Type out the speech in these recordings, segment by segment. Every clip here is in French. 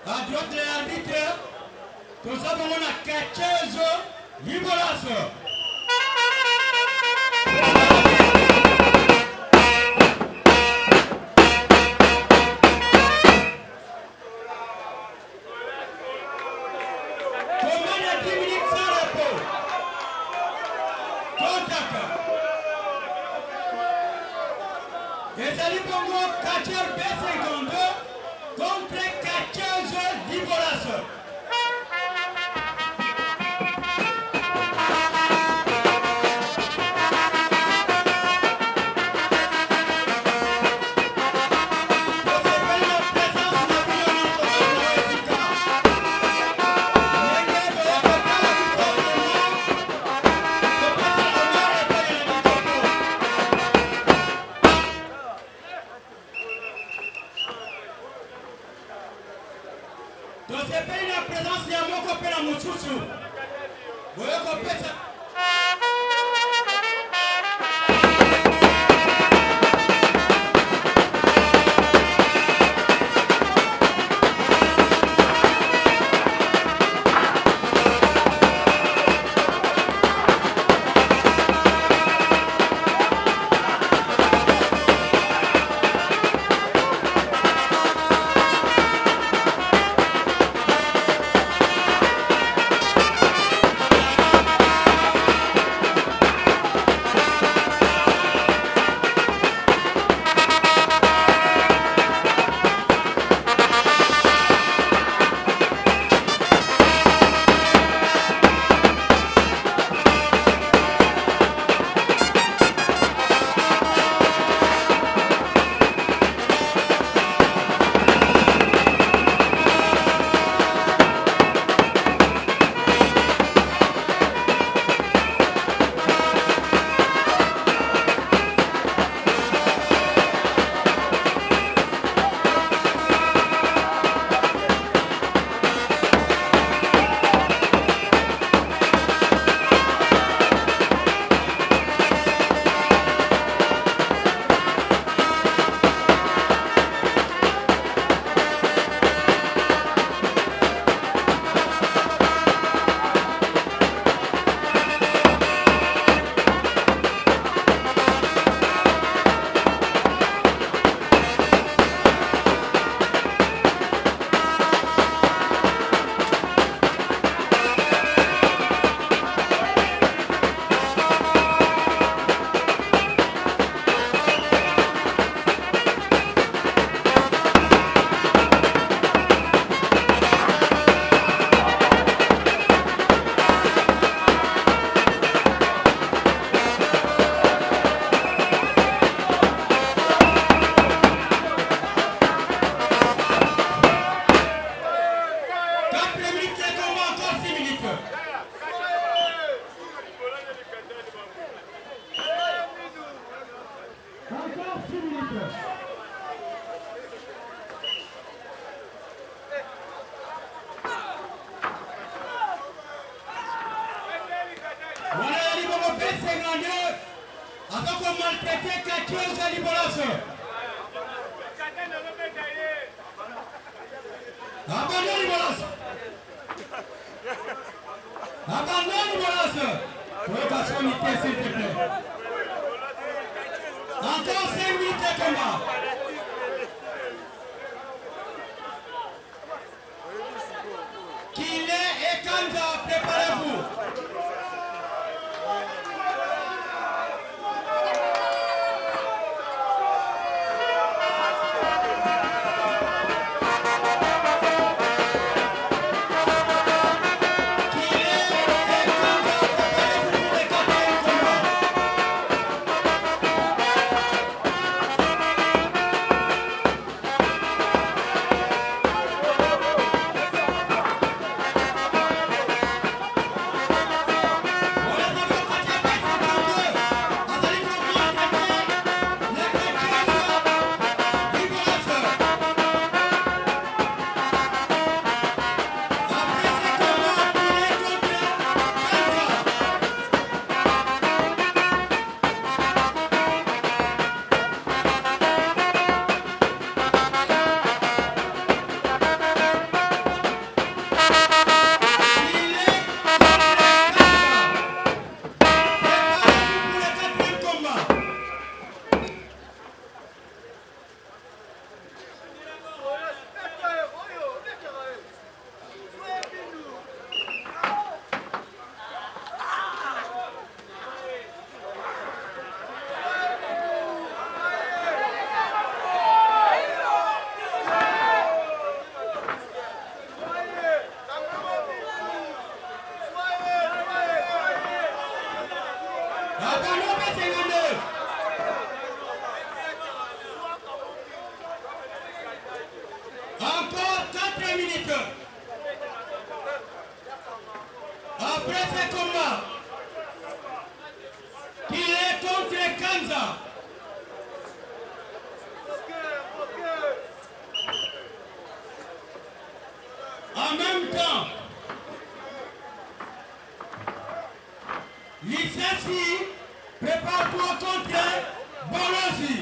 À droite de l'arbitre, nous avons la catcheuse Libolas. Combien de 10 minutes sans repos? Contact. Les alliés Congo, catcheur B52 contre catcheuse Libolas. Donc c'est pas une présence, il y a mon copain à mon chouchou. Vous voyez copain ça? Avant qu'on maltraite catcheuse à Libolas. Abonné Libolas. Abonné Libolas. Provocation unité s'il te plaît. Encore 5 minutes de combat. Qu'il est et Kanza, préparez-vous. B52. Encore 4 minutes. Après ce combat, qu'il est contre Kanza. En même temps, licencié, prépare-toi contre Bolosi.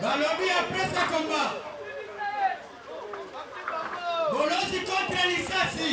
Balobi après ce combat. Bolosi contre Lissassi.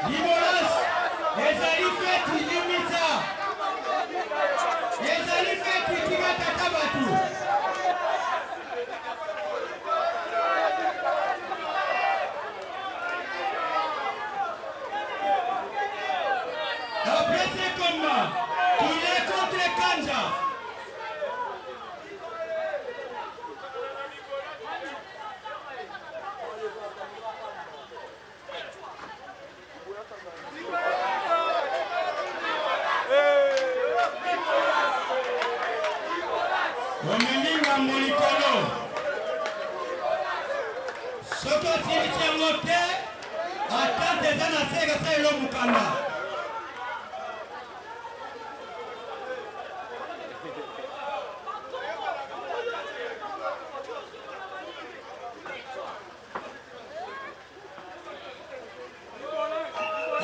Libolas, ezali feti limisa. Ezali feti tigata kabatu. Après ce combat, il est contre Kanja. Omeninga molikolo. Soko tiritia mote, atante zana sega sa ilo mukanda.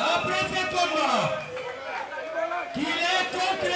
après ce combat, qu'il est contre